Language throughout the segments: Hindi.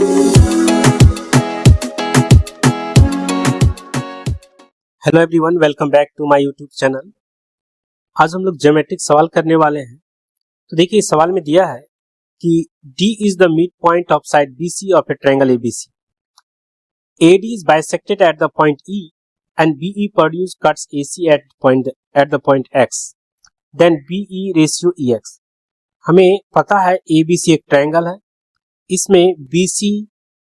Hello everyone, welcome back to my YouTube channel. आज हम लोग ज्योमेट्रिक सवाल करने वाले हैं। तो देखिए, इस सवाल में दिया है कि D is the mid point of side BC of A triangle ABC. AD is bisected at the point E and BE produce cuts AC at the point X. Then BE ratio EX. हमें पता है ABC एक ट्रायंगल है, इसमें BC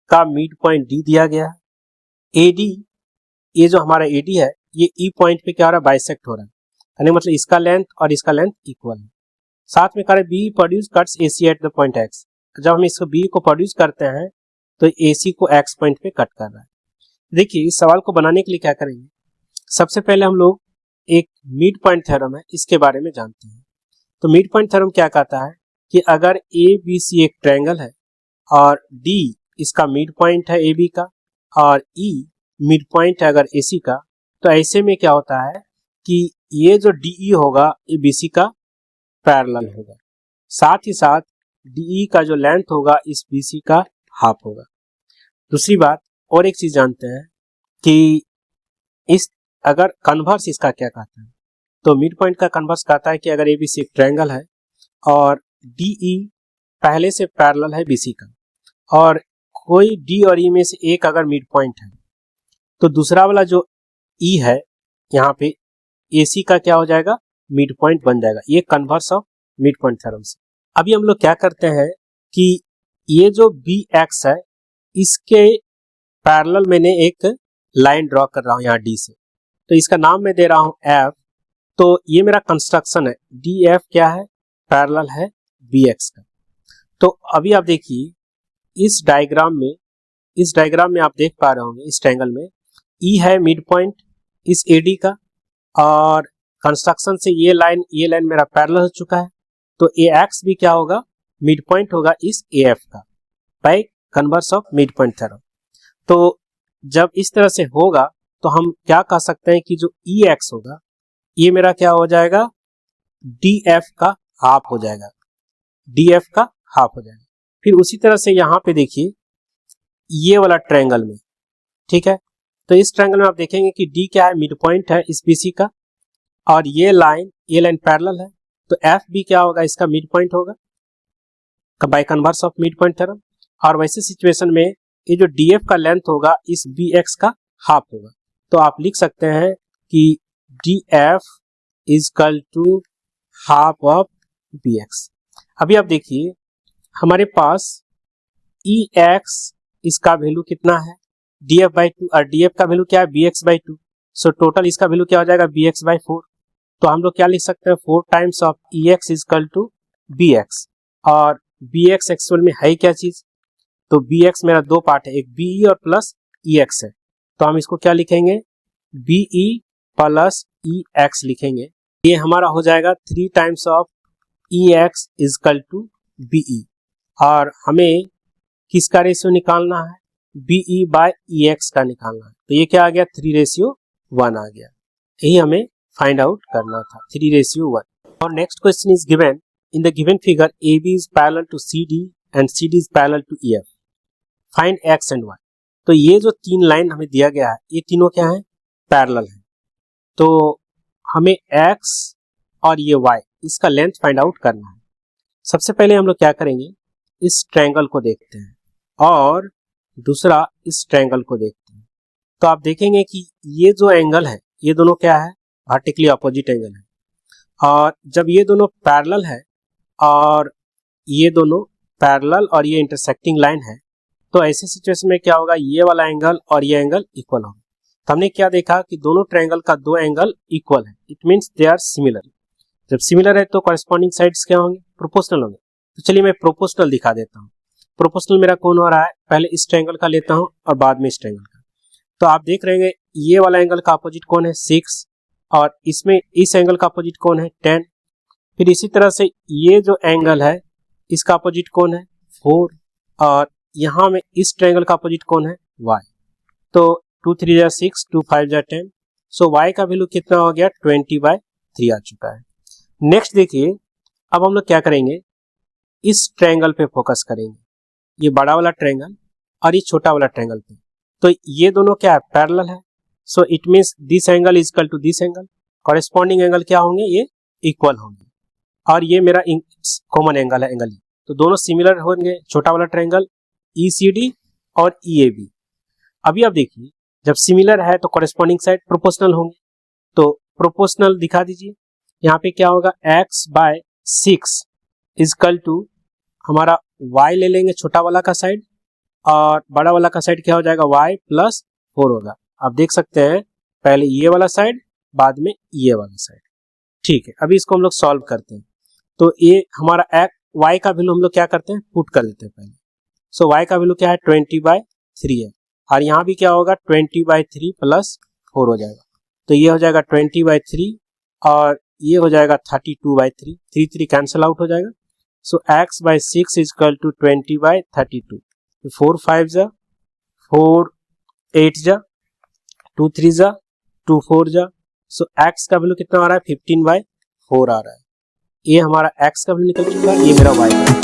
का मिड पॉइंट D दिया गया है। AD, ये जो हमारा AD है, ये E पॉइंट पे क्या हो रहा है, बाइसेक्ट हो रहा है, यानी मतलब इसका लेंथ और इसका लेंथ इक्वल है। साथ में कह रहे BE produce cuts AC at the point X. जब हम इसको BE को प्रोड्यूस करते हैं तो AC को X पॉइंट पे कट कर रहा है। देखिए, इस सवाल को बनाने के लिए क्या करेंगे, सबसे पहले हम लोग एक मिड पॉइंट थ्योरम है, इसके बारे में जानते हैं। तो मिड पॉइंट थ्योरम क्या कहता है कि अगर ABC एक ट्रायंगल है और D इसका मिड पॉइंट है AB का और E मिड पॉइंट है अगर AC का, तो ऐसे में क्या होता है कि ये जो DE होगा ये BC का पैरेलल होगा, साथ ही साथ DE का जो लेंथ होगा इस BC का हाफ होगा। दूसरी बात और एक चीज जानते हैं कि इस अगर कन्वर्स इसका क्या कहता है, तो मिड पॉइंट का कन्वर्स कहता है कि अगर ABC एक ट्रायंगल है और DE पहले से पैरेलल है BC का और कोई D और E में से एक अगर मिड पॉइंट है, तो दूसरा वाला जो E है यहाँ पे AC का क्या हो जाएगा, मिड पॉइंट बन जाएगा। ये converse of mid point theorem से। अभी हम लोग क्या करते हैं कि ये जो BX है इसके पैरेलल मैंने एक लाइन ड्रॉ कर रहा हूँ यहाँ D से, तो इसका नाम मैं दे रहा हूँ F। तो ये मेरा कंस्ट्रक्शन है, DF क्या है, पैरेलल है BX का। तो अभी आप देखिए इस डायग्राम में आप देख पा रहे होंगे, इस ट्रायंगल में E है मिड पॉइंट इस AD का और कंस्ट्रक्शन से ये लाइन मेरा पैरेलल हो चुका है, तो AX भी क्या होगा, मिड पॉइंट होगा इस AF का, by converse of mid point theorem. तो जब इस तरह से होगा तो हम क्या कह सकते हैं कि जो EX होगा ये मेरा क्या हो जाएगा, DF का हाफ हो जाएगा, DF का हाफ हो जाएगा। फिर उसी तरह से यहाँ पे देखिए ये वाला ट्रायंगल में, ठीक है, तो इस ट्रायंगल में आप देखेंगे कि D क्या है, मिड पॉइंट है इस BC का और ये लाइन पैरेलल है, तो F भी क्या होगा, इसका मिड पॉइंट होगा by converse of mid point theorem. और वैसे सिचुएशन में ये जो DF का लेंथ होगा इस BX का हाफ होगा, तो आप लिख सकते हैं कि DF is equal to half of BX। अभी आप देखिए हमारे पास EX इसका वैल्यू कितना है, DF/2 और DF का वैल्यू क्या है, BX/2। सो टोटल इसका वैल्यू क्या हो जाएगा, BX/4। तो हम लोग क्या लिख सकते हैं, 4 times of EX is equal to BX। और BX एक्चुअल में है क्या चीज, तो BX मेरा दो पार्ट है, एक BE और प्लस EX है, तो हम इसको क्या लिखेंगे, BE प्लस EX लिखेंगे। ये हमारा हो जाएगा 3 times of EX is equal to BE। और हमें किसका रेशियो निकालना है, BE बाय EX का निकालना है, तो ये क्या आ गया, 3:1 आ गया। यही हमें फाइंड आउट करना था, 3:1। और next question is given in the given figure AB is parallel to CD and CD is parallel to EF, find X and Y। तो ये जो तीन लाइन हमें दिया गया है ये तीनों क्या है, पैरेलल है, तो हमें X और ये Y इसका लेंथ फाइंड आउट करना है। सबसे पहले हम लोग क्या करेंगे, इस ट्रायंगल को देखते हैं और दूसरा इस ट्रायंगल को देखते हैं। तो आप देखेंगे कि ये जो एंगल है ये दोनों क्या है, वर्टिकली अपोजिट एंगल है, और जब ये दोनों पैरेलल है और ये दोनों पैरेलल और ये इंटरसेक्टिंग लाइन है, तो ऐसे सिचुएशन में क्या होगा, ये वाला एंगल और ये एंगल इक्वल होगा। तो हमने क्या देखा कि दोनों ट्रायंगल का दो एंगल इक्वल है, it means they are similar. जब सिमिलर है तो कॉरेस्पॉन्डिंग साइड्स क्या होंगे, प्रोपोर्शनल होंगे। तो चलिए मैं प्रोपोर्शनल दिखा देता हूँ। प्रोपोर्शनल मेरा कौन हो रहा है, पहले इस ट्रायंगल का लेता हूँ और बाद में इस ट्रायंगल का। तो आप देख रहे हैं ये वाला एंगल का अपोजिट कौन है, 6, और इसमें इस एंगल का अपोजिट कौन है, 10। फिर इसी तरह से ये जो एंगल है इसका अपोजिट कौन है, 4, और यहाँ में इस ट्रायंगल का अपोजिट कौन है, y। तो 2 3 जा 6, 2 5 जा 10, सो y का वैल्यू कितना हो गया, 20/3 आ चुका है। नेक्स्ट देखिए, अब हम लोग क्या करेंगे, इस ट्रायंगल पे फोकस करेंगे, ये बड़ा वाला ट्रायंगल और ये छोटा वाला ट्रायंगल पे, तो ये दोनों क्या है, पैरेलल है। So it means this angle is equal to this angle, corresponding angle क्या होंगे, ये इक्वल होंगे, और ये मेरा कॉमन एंगल है, एंगल ई, तो दोनों सिमिलर होंगे, छोटा वाला ट्रायंगल ECD और EAB। अभी आप देखिए, जब सिमिलर है तो कॉरेस्पॉन्डिंग साइड प्रोपोर्शनल होंगे, तो प्रोपोर्शनल दिखा दीजिए। यहाँ पे क्या होगा, x/6 इजकल टू हमारा y ले लेंगे छोटा वाला का साइड, और बड़ा वाला का साइड क्या हो जाएगा, y+4 होगा। आप देख सकते हैं पहले ये वाला साइड, बाद में ये वाला साइड। ठीक है, अभी इसको हम लोग सॉल्व करते हैं। तो ये हमारा y का वैल्यू हम लोग क्या करते हैं, पुट कर देते हैं पहले। सो y का वैल्यू क्या है, 20/3 है, और यहाँ भी क्या होगा, 20/3 + 4 हो जाएगा, तो ये हो जाएगा 20/3 और ये हो जाएगा 32/3, 3 कैंसिल आउट हो जाएगा। सो x/6 इजकल टू 20/32, 4 5 जा 4 8 जा 2 3 जा 2 4 जा, सो x का वैल्यू कितना आ रहा है, 15/4 आ रहा है। ये हमारा x का वैल्यू निकल चुका है, ये मेरा y का।